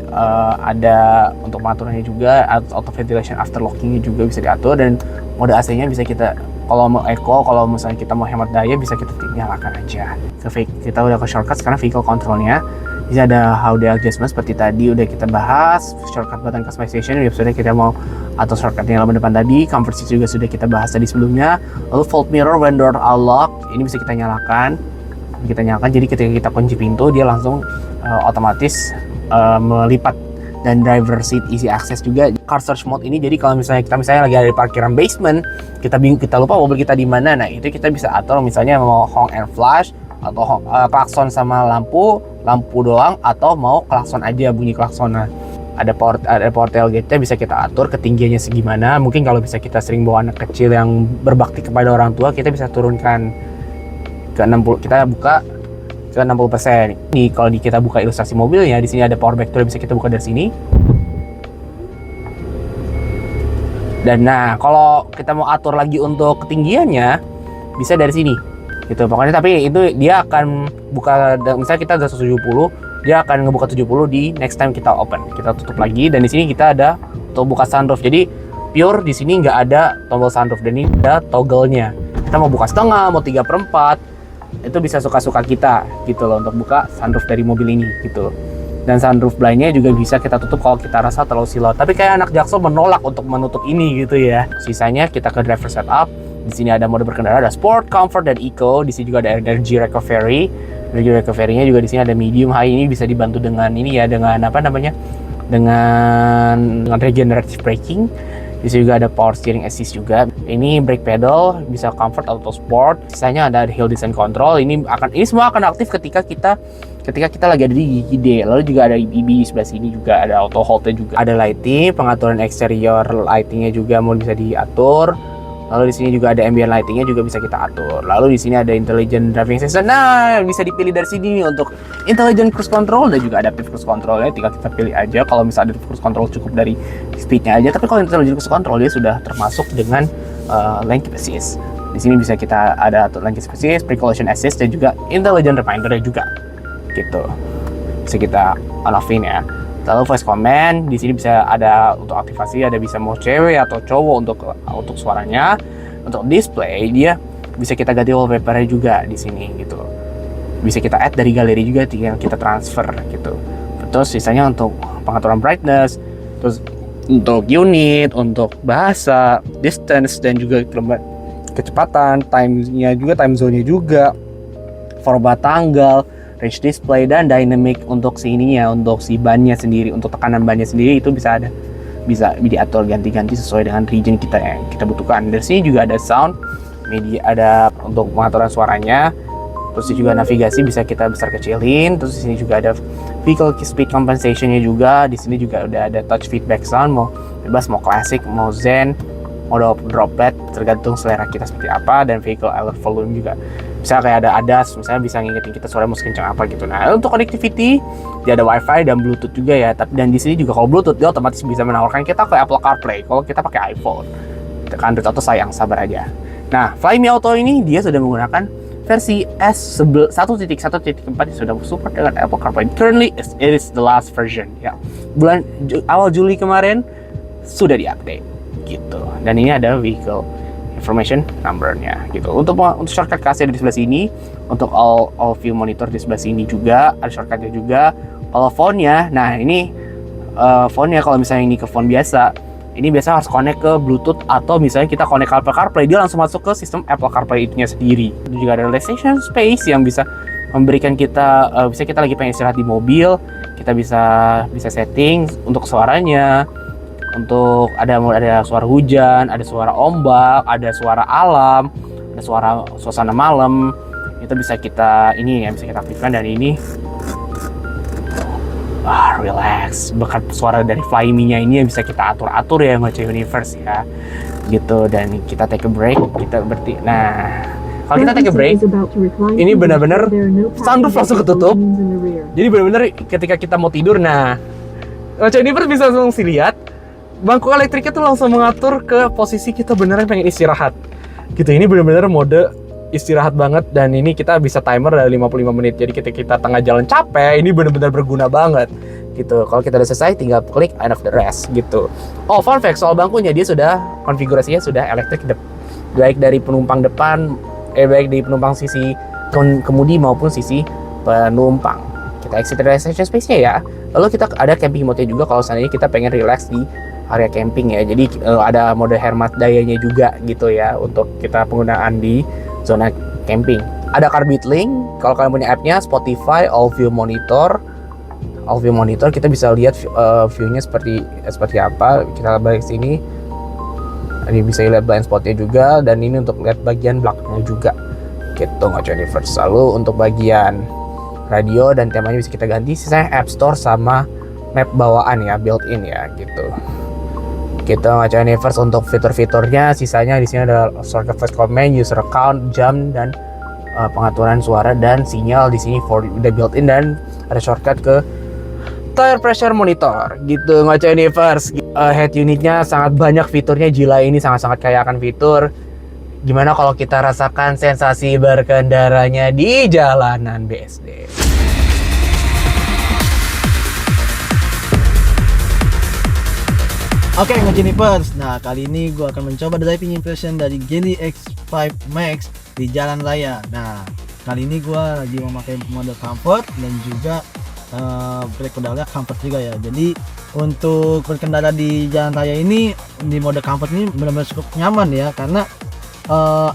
ada untuk pengaturannya juga, auto ventilation after lockingnya juga bisa diatur, dan mode AC-nya bisa kita kalau mau eco, kalau misalnya kita mau hemat daya bisa kita nyalakan aja. Kita udah ke shortcut, sekarang vehicle controlnya. Di sini ada how the adjustment seperti tadi udah kita bahas. Shortcut button customization ya sudah kita mau atau shortcutnya lampu depan tadi. Comfort seat juga sudah kita bahas tadi sebelumnya. Lalu fold mirror when door unlock ini bisa kita nyalakan. Jadi ketika kita kunci pintu dia langsung otomatis melipat. Dan driver seat easy access juga. Car search mode ini jadi kalau misalnya kita lagi ada di parkiran basement, kita lupa mobil kita di mana, nah itu kita bisa atur misalnya mau honk and flash atau klakson sama lampu doang, atau mau klakson aja bunyi klakson. Nah, ada power tailgate-nya bisa kita atur ketinggiannya segimana. Mungkin kalau bisa kita sering bawa anak kecil yang berbakti kepada orang tua, kita bisa turunkan ke 60, kita buka ke 60%. Nih kalau kita buka ilustrasi mobilnya, di sini ada power back door bisa kita buka dari sini. Dan nah, kalau kita mau atur lagi untuk ketinggiannya bisa dari sini. Gitu. Pokoknya tapi itu dia akan buka, misalnya kita udah 170, dia akan ngebuka 70 di next time kita open. Kita tutup lagi, dan di sini kita ada untuk buka sunroof. Jadi pure di sini nggak ada tombol sunroof, dan ini ada toggle-nya. Kita mau buka setengah, mau 3/4, itu bisa suka-suka kita gitu loh untuk buka sunroof dari mobil ini gitu. Dan sunroof blindnya juga bisa kita tutup kalau kita rasa terlalu silau. Tapi kayak anak Jaksel menolak untuk menutup ini gitu ya. Sisanya kita ke driver setup. Di sini ada mode berkendara, ada sport, comfort, dan eco. Di sini juga ada energy recovery. Energy recovery-nya juga di sini ada medium, high. Ini bisa dibantu dengan ini ya, dengan apa namanya? Dengan regenerative braking. Di sini juga ada power steering assist juga. Ini brake pedal bisa comfort auto sport. Sisanya ada hill descent control. Ini semua akan aktif ketika kita lagi ada di gigi D. Lalu juga ada EB di sebelah sini juga ada auto hold-nya juga. Ada lighting, pengaturan eksterior lightingnya juga mau bisa diatur. Lalu di sini juga ada ambient lightingnya juga bisa kita atur. Lalu di sini ada intelligent driving assistant. Nah, bisa dipilih dari sini untuk intelligent cruise control, dan juga adaptive cruise controlnya. Tinggal kita pilih aja. Kalau misalnya adaptive cruise control cukup dari speednya aja. Tapi kalau intelligent cruise control dia sudah termasuk dengan lane keep assist. Di sini bisa kita ada lane keep assist, pre-collision assist, dan juga intelligent reminder juga. Gitu. Bisa kita on-off-in ya. Lalu voice command di sini bisa ada untuk aktivasi, ada bisa mau cewek atau cowok untuk suaranya. Untuk display dia bisa kita ganti wallpaper-nya juga di sini gitu. Bisa kita add dari galeri juga, tinggal kita transfer gitu. Terus sisanya untuk pengaturan brightness, terus untuk unit, untuk bahasa, distance, dan juga kecepatan, time-nya juga, time zone-nya juga, format tanggal, range display, dan dynamic untuk untuk si bannya sendiri, untuk tekanan bannya sendiri itu bisa diatur ganti-ganti sesuai dengan region kita yang kita butuhkan. Dari sini juga ada sound, media, ada untuk pengaturan suaranya. Terus juga navigasi bisa kita besar kecilin. Terus di sini juga ada vehicle speed compensation-nya juga. Di sini juga udah ada touch feedback sound, mau bebas, mau classic, mau zen, mode droplet, tergantung selera kita seperti apa. Dan vehicle alert volume juga bisa kayak ada ADAS, misalnya bisa ngingetin kita suara mau kencang apa gitu. Nah, untuk connectivity dia ada WiFi dan Bluetooth juga ya. Dan di sini juga kalau Bluetooth dia otomatis bisa menawarkan kita ke Apple CarPlay. Kalau kita pakai iPhone, Android Auto sayang, sabar aja. Nah, Fly Me Auto ini dia sudah menggunakan versi S1.1.4 yang sudah support dengan Apple CarPlay. Currently it is the last version ya. Awal Juli kemarin sudah diupdate gitu. Dan ini ada vehicle information number-nya gitu. Untuk shortcut kasih ada di sebelah sini. Untuk all view monitor di sebelah sini juga ada shortcut-nya juga. Kalau phone-nya, nah ini phone-nya kalau misalnya ini ke phone biasa, ini biasa harus connect ke Bluetooth, atau misalnya kita connect ke Apple CarPlay, dia langsung masuk ke sistem Apple CarPlay itunya sendiri. Itu juga ada relaxation space yang bisa memberikan kita, bisa kita lagi pengen istirahat di mobil, kita bisa setting untuk suaranya. Untuk ada suara hujan, ada suara ombak, ada suara alam, ada suara suasana malam. Itu bisa kita bisa kita aktifkan. Dan ini relax. Bahkan suara dari Fly Me-nya ini bisa kita atur-atur ya Ngoce Universe ya. Gitu. Dan kita take a break, kita berarti. Nah, kalau kita take a break, ini benar-benar sunroof langsung ketutup. Jadi benar-benar ketika kita mau tidur, nah Jennifer bisa langsung sih lihat bangku elektriknya tuh langsung mengatur ke posisi kita beneran pengen istirahat gitu. Ini bener-bener mode istirahat banget, dan ini kita bisa timer dari 55 menit. Jadi ketika kita tengah jalan capek, ini bener-bener berguna banget gitu. Kalau kita udah selesai tinggal klik end of the rest gitu. Oh, fun fact soal bangkunya, dia sudah konfigurasinya sudah elektrik baik dari penumpang depan, baik dari penumpang sisi kemudi maupun sisi penumpang. Kita exit relaxation space-nya ya. Lalu kita ada camping mode-nya juga kalau seandainya kita pengen relax di area camping ya. Jadi ada mode hemat dayanya juga gitu ya untuk kita penggunaan di zona camping. Ada Carbit Link, kalau kalian punya app-nya, Spotify, All View Monitor. All View Monitor kita bisa lihat view-nya seperti apa. Kita balik sini. Ini bisa lihat blind spot-nya juga, dan ini untuk lihat bagian belakangnya juga. Gitu nggak universal. Lalu untuk bagian radio dan temanya bisa kita ganti. Sisanya App Store sama map bawaan ya, built-in ya gitu. Kita ngaca universe untuk fitur-fiturnya, sisanya di sini ada shortcut voice command, user account, jam, dan pengaturan suara dan sinyal di sini udah built-in, dan ada shortcut ke tire pressure monitor gitu. Ngaca universe head unitnya sangat banyak fiturnya, gila, ini sangat-sangat kaya akan fitur. Gimana kalau kita rasakan sensasi berkendaranya di jalanan BSD? Oke, Jennifer. Nah, kali ini gue akan mencoba driving impression dari Geely X5 Max di jalan raya. Nah, kali ini gue lagi memakai mode comfort dan juga brake pedalnya comfort juga ya. Jadi untuk berkendara di jalan raya ini di mode comfort ini benar-benar cukup nyaman ya, karena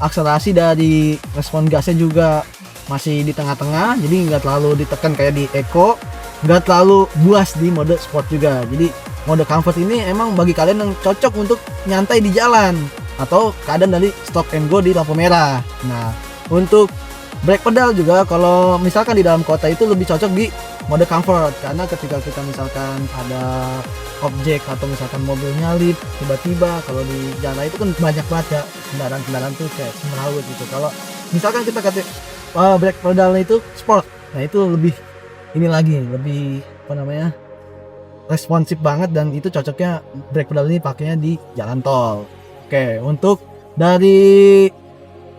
akselerasi dari respon gasnya juga masih di tengah-tengah, jadi nggak terlalu ditekan kayak di Eco, nggak terlalu buas di mode sport juga. Jadi mode comfort ini emang bagi kalian yang cocok untuk nyantai di jalan atau keadaan dari stop and go di lampu merah. Nah, untuk brake pedal juga kalau misalkan di dalam kota itu lebih cocok di mode comfort, karena ketika kita misalkan ada objek atau misalkan mobil nyalip tiba-tiba, kalau di jalan itu kan banyak banget ya kendaraan tuh kayak semrawut gitu. Kalau misalkan kita kata brake pedalnya itu sport, nah itu lebih lebih responsif banget, dan itu cocoknya brake pedal ini pakainya di jalan tol. Oke, untuk dari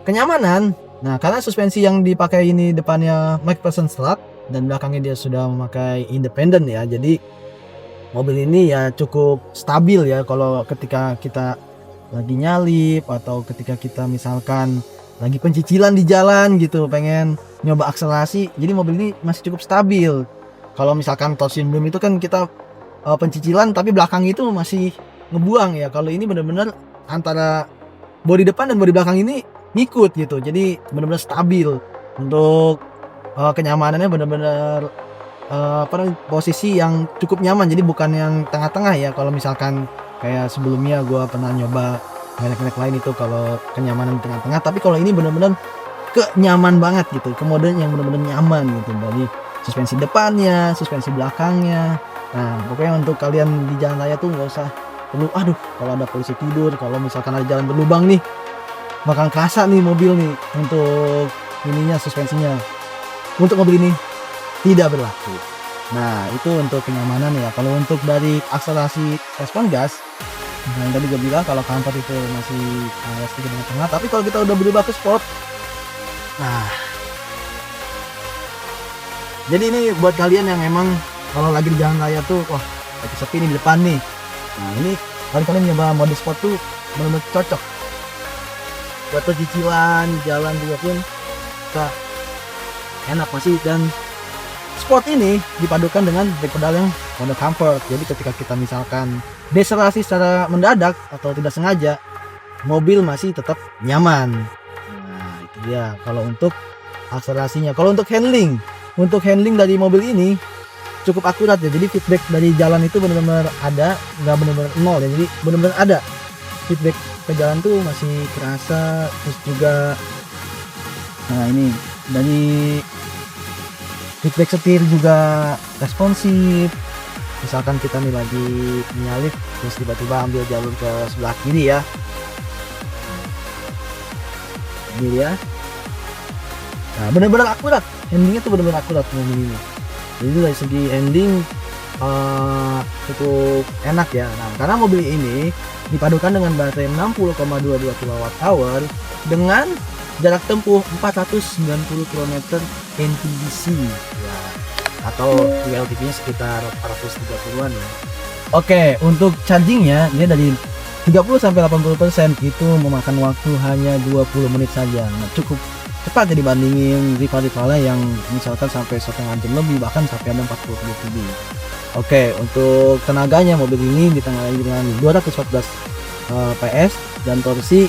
kenyamanan, nah karena suspensi yang dipakai ini depannya MacPherson Strut dan belakangnya dia sudah memakai independent ya, jadi mobil ini ya cukup stabil ya kalau ketika kita lagi nyalip atau ketika kita misalkan lagi pencicilan di jalan gitu, pengen nyoba akselerasi, jadi mobil ini masih cukup stabil. Kalau misalkan torsion boom itu kan kita pencicilan tapi belakang itu masih ngebuang ya. Kalau ini benar-benar antara bodi depan dan bodi belakang ini ngikut gitu, jadi benar-benar stabil. Untuk kenyamanannya benar-benar posisi yang cukup nyaman, jadi bukan yang tengah-tengah ya. Kalau misalkan kayak sebelumnya gue pernah nyoba merek-merek lain itu kalau kenyamanan di tengah-tengah, tapi kalau ini benar-benar kenyaman banget gitu, ke mode yang benar-benar nyaman gitu, dari suspensi depannya, suspensi belakangnya. Nah, pokoknya untuk kalian di jalan raya tuh nggak usah perlu kalau ada polisi tidur, kalau misalkan ada jalan berlubang nih bakal kerasa nih mobil nih untuk ininya, suspensinya. Untuk mobil ini tidak berlaku. Nah, itu untuk kenyamanan ya. Kalau untuk dari akselerasi respon gas, yang tadi gue bilang kalau comfort itu masih sedikit di tengah, tapi kalau kita udah berubah ke sport, nah, jadi ini buat kalian yang emang kalau lagi di jalan raya tuh, wah lagi sepi nih di depan nih. Nah, ini kalian nyoba mode sport tuh benar-benar cocok. Buat percicilan jalan juga pun kita enak masih, dan sport ini dipadukan dengan brake pedal yang mode comfort. Jadi ketika kita misalkan deselerasi secara mendadak atau tidak sengaja, mobil masih tetap nyaman. Nah, itu dia kalau untuk akselerasinya. Kalau untuk handling dari mobil ini cukup akurat ya. Jadi feedback dari jalan itu benar-benar ada, nggak benar-benar nol ya. Jadi benar-benar ada feedback ke jalan tuh masih kerasa. Terus juga, nah ini dari feedback setir juga responsif. Misalkan kita nih lagi menyalip terus tiba-tiba ambil jalur ke sebelah kiri ya, ini ya. Nah, benar-benar akurat, handlingnya tuh benar-benar akurat mobil ini. Jadi dari segi handling cukup enak ya. Nah, karena mobil ini dipadukan dengan baterai 60,22 kWh dengan jarak tempuh 490 km NTDC ya, atau LTP-nya sekitar 430-an ya. Oke, untuk chargingnya dia dari 30-80% itu memakan waktu hanya 20 menit saja. Nah, cukup cepat ya dibandingin rival-rivalnya yang misalkan sampai setengah jam lebih, bahkan sampai ada 40 menit lebih. Oke, untuk tenaganya mobil ini ditengarai dengan 214 PS dan torsi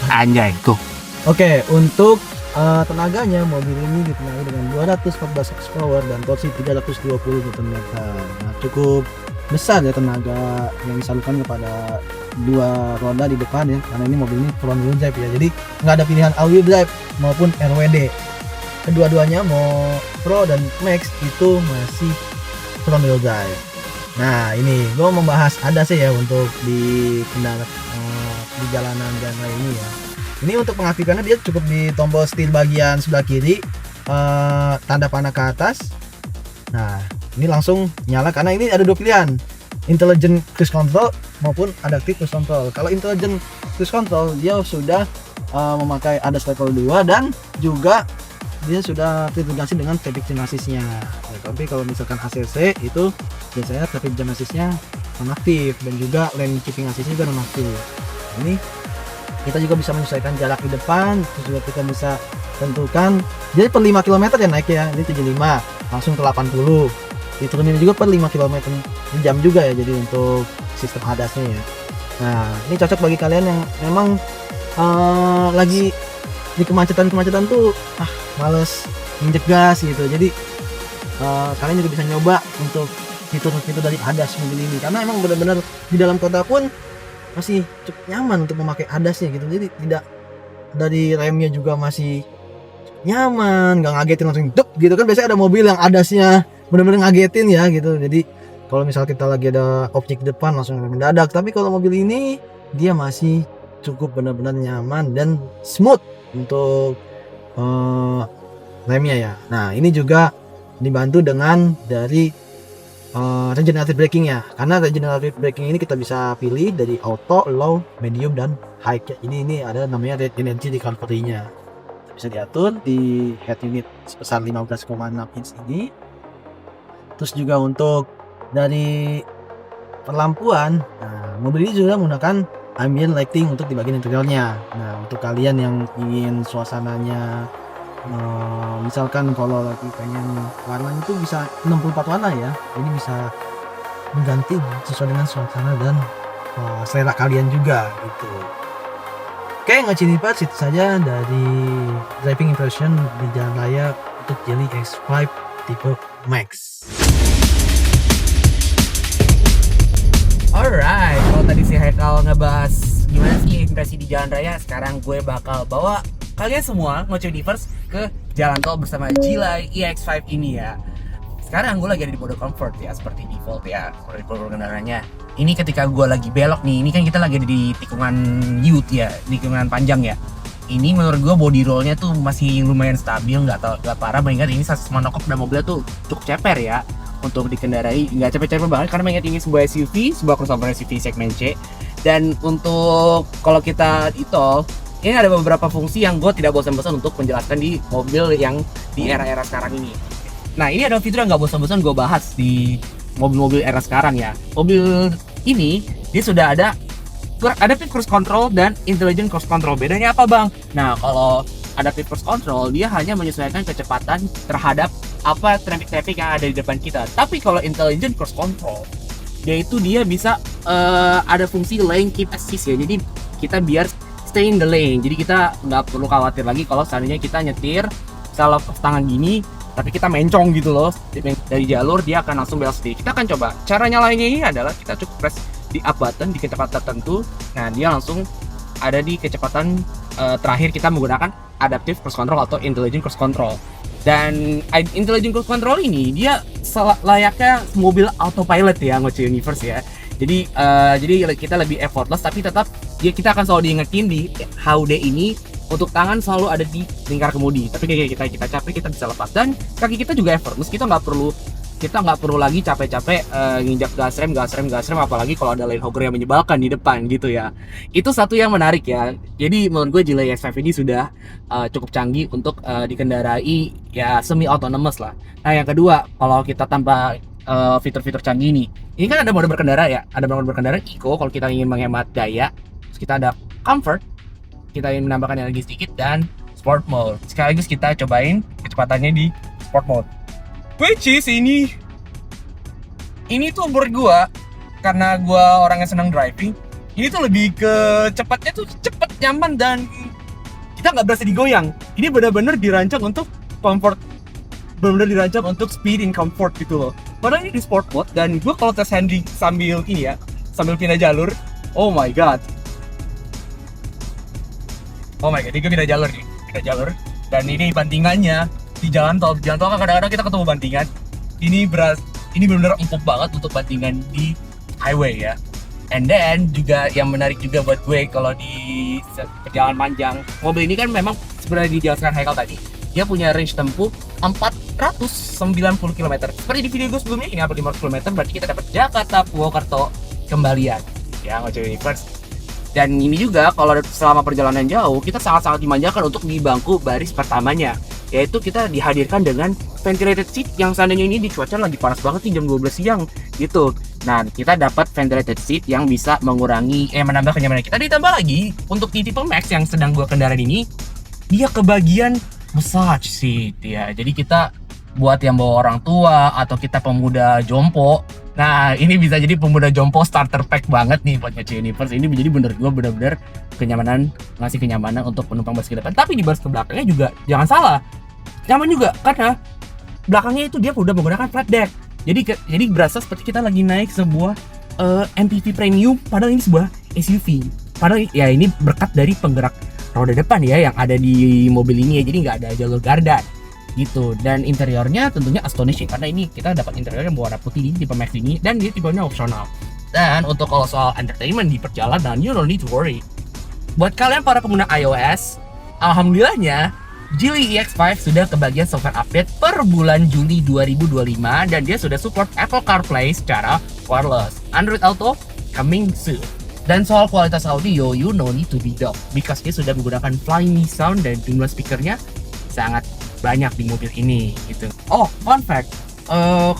Anjay tuh. Oke, untuk tenaganya mobil ini ditengarai dengan 214 horsepower dan torsi 320 Nm. Nah, cukup besar ya tenaga yang disalurkan kepada dua roda di depan ya, karena ini mobil ini front wheel drive ya, jadi nggak ada pilihan all wheel drive maupun RWD. Kedua-duanya mau Pro dan Max itu masih front wheel drive. Nah, ini gue membahas ADAS ya untuk di kendaraan di jalanan jalan ini ya. Ini untuk pengaktifkannya dia cukup di tombol setir bagian sebelah kiri, tanda panah ke atas. Nah, ini langsung nyala karena ini ada dua pilihan, intelligent cruise control maupun adaptive cruise control. Kalau intelligent cruise control dia sudah memakai ADAS level 2 dan juga dia sudah terintegrasi dengan traffic jam assist-nya. Ya, tapi kalau misalkan ACC itu biasanya traffic jam assist-nya nonaktif dan juga lane keeping assist-nya juga nonaktif. Ini kita juga bisa menyesuaikan jarak di depan, terus juga kita bisa tentukan jadi per 5 km ya naik ya, ini 75 langsung ke 80, diturunin juga per 5 km di jam juga ya, jadi untuk sistem ADAS-nya ya. Nah, ini cocok bagi kalian yang memang lagi di kemacetan tuh males nginjek gas gitu, jadi kalian juga bisa nyoba untuk fitur-fitur dari ADAS mobil ini, karena emang benar-benar di dalam kota pun masih cukup nyaman untuk memakai ADAS-nya gitu. Jadi tidak dari remnya juga masih nyaman, nggak ngagetin langsung duk gitu kan. Biasanya ada mobil yang ADAS-nya benar-benar ngagetin ya gitu. Jadi kalau misal kita lagi ada objek depan langsung mendadak, tapi kalau mobil ini dia masih cukup benar-benar nyaman dan smooth untuk remnya ya. Nah, ini juga dibantu dengan dari regenerative braking ya, karena regenerative braking ini kita bisa pilih dari auto, low, medium, dan high. Jadi ini ada namanya red energy recovery-nya, bisa diatur di head unit sebesar 15,6 inch ini. Terus juga untuk dari perlampuan, nah, mobil ini juga menggunakan ambient lighting untuk di bagian interiornya. Nah, untuk kalian yang ingin suasananya misalkan kalau lagi pengen warnanya itu bisa 64 warna ya, jadi bisa mengganti sesuai dengan suasana dan selera kalian juga gitu. Oke, ngecinipat itu saja dari driving impression di jalan raya untuk Geely X5 tipe Max. Alright, kalau tadi si Haikal ngebahas gimana sih impresi di jalan raya, sekarang gue bakal bawa kalian semua Ngoceunivers ke jalan tol bersama Geely EX5 ini ya. Sekarang gue lagi ada di mode comfort ya, seperti default ya, default kendaraannya. Ini ketika gue lagi belok nih, ini kan kita lagi ada di tikungan youth ya, tikungan panjang ya. Ini menurut gue body rollnya tuh masih lumayan stabil, nggak parah. Mengingat ini sasis monokok dan mobilnya tuh cukup ceper ya untuk dikendarai, nggak cepet-cepet banget karena mengingat ini sebuah SUV, sebuah crossover SUV segmen C. Dan untuk kalau kita di tol, ini ada beberapa fungsi yang gue tidak bosan-bosan untuk menjelaskan di mobil yang di era-era sekarang ini. Nah, ini adalah fitur yang nggak bosan-bosan gue bahas di mobil-mobil era sekarang ya. Mobil ini dia sudah ada adaptive cruise control dan intelligent cruise control. Bedanya apa, Bang? Nah, kalau adaptive cruise control dia hanya menyesuaikan kecepatan terhadap apa traffic yang ada di depan kita. Tapi kalau intelligent cruise control dia bisa ada fungsi lane keep assist ya. Jadi kita biar stay in the lane, jadi kita nggak perlu khawatir lagi kalau seandainya kita nyetir salah tangan gini tapi kita mencong gitu loh dari jalur, dia akan langsung belok sendiri. Kita akan coba cara nyalainnya. Ini adalah kita cukup press di up button di kecepatan tertentu, nah dia langsung ada di kecepatan terakhir kita menggunakan adaptive cruise control atau intelligent cruise control. Dan intelligent cruise control ini dia layaknya mobil autopilot ya, Ngoceunivers ya. Jadi kita lebih effortless, tapi tetap kita akan selalu diingetin di HUD ini untuk tangan selalu ada di lingkar kemudi. Tapi kayak kita capek kita bisa lepas, dan kaki kita juga effortless. Kita nggak perlu kita nggak perlu lagi capek-capek nginjak gas rem, apalagi kalau ada lane hogger yang menyebalkan di depan gitu ya. Itu satu yang menarik ya. Jadi menurut gue Geely X5 ini sudah cukup canggih untuk dikendarai ya semi autonomous lah. Nah yang kedua, kalau kita tambah fitur-fitur canggih ini kan ada mode berkendara ya. Ada mode berkendara Eco kalau kita ingin menghemat daya. Terus kita ada Comfort, kita ingin menambahkan energi sedikit, dan Sport Mode. Sekaligus kita cobain kecepatannya di Sport Mode. Which is ini tuh menurut gua, karena gua orang yang senang driving, ini tuh lebih ke cepatnya tuh cepet, nyaman, dan kita nggak berasa digoyang. Ini benar-benar dirancang untuk comfort, benar-benar dirancang untuk speed and comfort gitu loh. Padahal ini di sport mode, dan gua kalau tes handling sambil pindah jalur, oh my god, ini gua pindah jalur, dan ini bantingannya di jalan tol kan kadang-kadang kita ketemu bantingan. Ini benar-benar empuk banget untuk bantingan di highway ya. And then juga yang menarik juga buat gue kalau di perjalanan panjang, mobil ini kan memang sebenarnya dijelaskan Haikal tadi, dia punya range tempuh 490 km. Seperti di video gue sebelumnya, ini 500 km, berarti kita dapat Jakarta Purwokerto kembalian ya, Ngoce Universe. Dan ini juga kalau selama perjalanan jauh, kita sangat-sangat dimanjakan untuk di bangku baris pertamanya, yaitu kita dihadirkan dengan ventilated seat yang seandainya ini di cuaca lagi panas banget nih jam 12 siang gitu. Nah, kita dapat ventilated seat yang bisa menambah kenyamanan kita. Ditambah lagi untuk di tipe Max yang sedang gua kendarai ini, dia kebagian massage seat ya. Jadi kita buat yang bawa orang tua atau kita pemuda jompo, nah ini bisa jadi pemuda jompo starter pack banget nih buat Ngoce Universe. Ini menjadi bener-bener kenyamanan, ngasih kenyamanan untuk penumpang baris ke depan. Tapi di baris ke belakangnya juga jangan salah, nyaman juga karena belakangnya itu dia udah menggunakan flat deck. Jadi berasa seperti kita lagi naik sebuah MPV premium, padahal ini sebuah SUV. Padahal ya ini berkat dari penggerak roda depan ya yang ada di mobil ini ya. Jadi nggak ada jalur gardan gitu. Dan interiornya tentunya astonishing karena ini kita dapat interior yang berwarna putih di tipe Max ini, dan dia tipenya opsional. Dan untuk kalau soal entertainment di perjalanan, you don't need to worry. Buat kalian para pengguna iOS, alhamdulillahnya Geely EX5 sudah kebagian software update per bulan Juli 2025, dan dia sudah support Apple CarPlay secara wireless. Android Auto coming soon. Dan soal kualitas audio, you no need to be dumb because dia sudah menggunakan Flying Me Sound dan jumlah speakernya sangat banyak di mobil ini gitu. Oh, fun fact,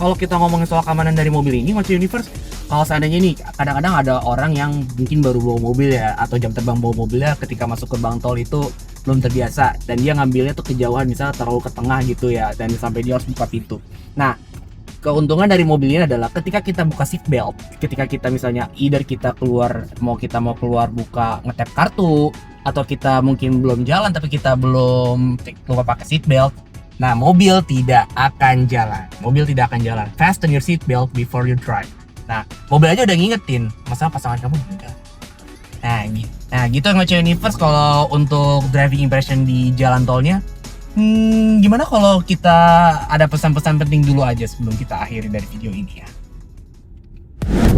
kalau kita ngomongin soal keamanan dari mobil ini, Ngoce Universe, kalau seandainya nih kadang-kadang ada orang yang mungkin baru bawa mobil ya, atau jam terbang bawa mobilnya ketika masuk gerbang tol itu belum terbiasa, dan dia ngambilnya tuh kejauhan, misalnya terlalu ke tengah gitu ya, dan sampai dia harus buka pintu. Nah, keuntungan dari mobil ini adalah ketika kita buka seat belt, ketika kita misalnya either kita mau keluar buka ngetap kartu, atau kita mungkin belum jalan tapi kita belum lupa pakai seat belt, nah mobil tidak akan jalan. Fasten your seat belt before you drive. Nah, mobil aja udah ngingetin, masa pasangan kamu enggak. Nah gitu Ngoce Universe kalau untuk driving impression di jalan tolnya. Gimana kalau kita ada pesan-pesan penting dulu aja sebelum kita akhiri dari video ini ya.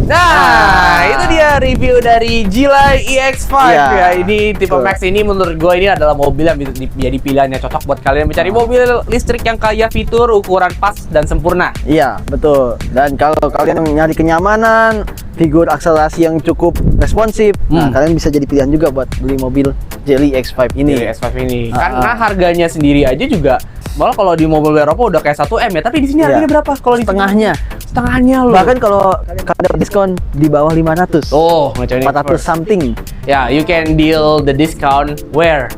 Nah, itu dia review dari Geely EX5 ya. Ini tipe Max ini menurut gue ini adalah mobil yang bisa jadi pilihan yang cocok buat kalian mencari mobil listrik yang kaya fitur, ukuran pas dan sempurna. Iya, betul. Dan kalau kalian nyari kenyamanan, figur akselerasi yang cukup responsif, nah kalian bisa jadi pilihan juga buat beli mobil Geely X5 ini. Geely X5 ini. Karena harganya sendiri aja juga malah kalau di mobil Eropa udah kayak 1 M ya, tapi di sini harganya berapa? Kalau di setengahnya loh. Bahkan kalau ada diskon di bawah 500. Oh, 400 something. Ya, you can deal the discount where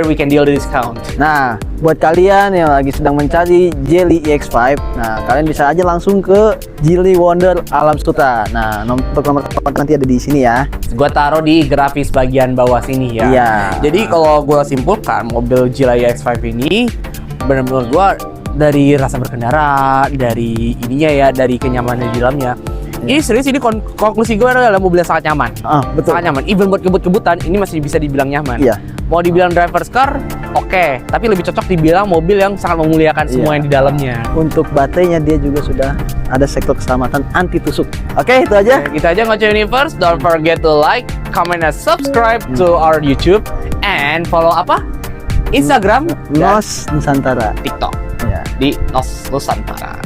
we can deal the discount. Nah, buat kalian yang lagi sedang mencari Geely EX5, nah kalian bisa aja langsung ke Geely Wonder Alam Sutra. Nah, nomor telepon nanti ada di sini ya. Gua taruh di grafis bagian bawah sini ya. Iya. Jadi kalau gua simpulkan, mobil Geely EX5 ini benar-benar gua dari rasa berkendara, dari ininya ya, dari kenyamanan di dalamnya. Ini serius, ini konklusi gue adalah mobil yang sangat nyaman. Betul. Sangat nyaman. Even buat kebut-kebutan, ini masih bisa dibilang nyaman. Iya. Mau dibilang driver's car, oke. Tapi lebih cocok dibilang mobil yang sangat memuliakan semua yang di dalamnya. Untuk baterainya dia juga sudah ada sektor keselamatan anti tusuk. Oke, itu aja. Itu aja Ngoce Universe. Don't forget to like, comment, and subscribe to our YouTube. And follow apa? Instagram, Nos Nusantara. TikTok. Di Nos Nusantara.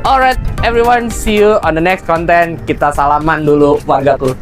Alright, everyone, see you on the next content. Kita salaman dulu wargaku.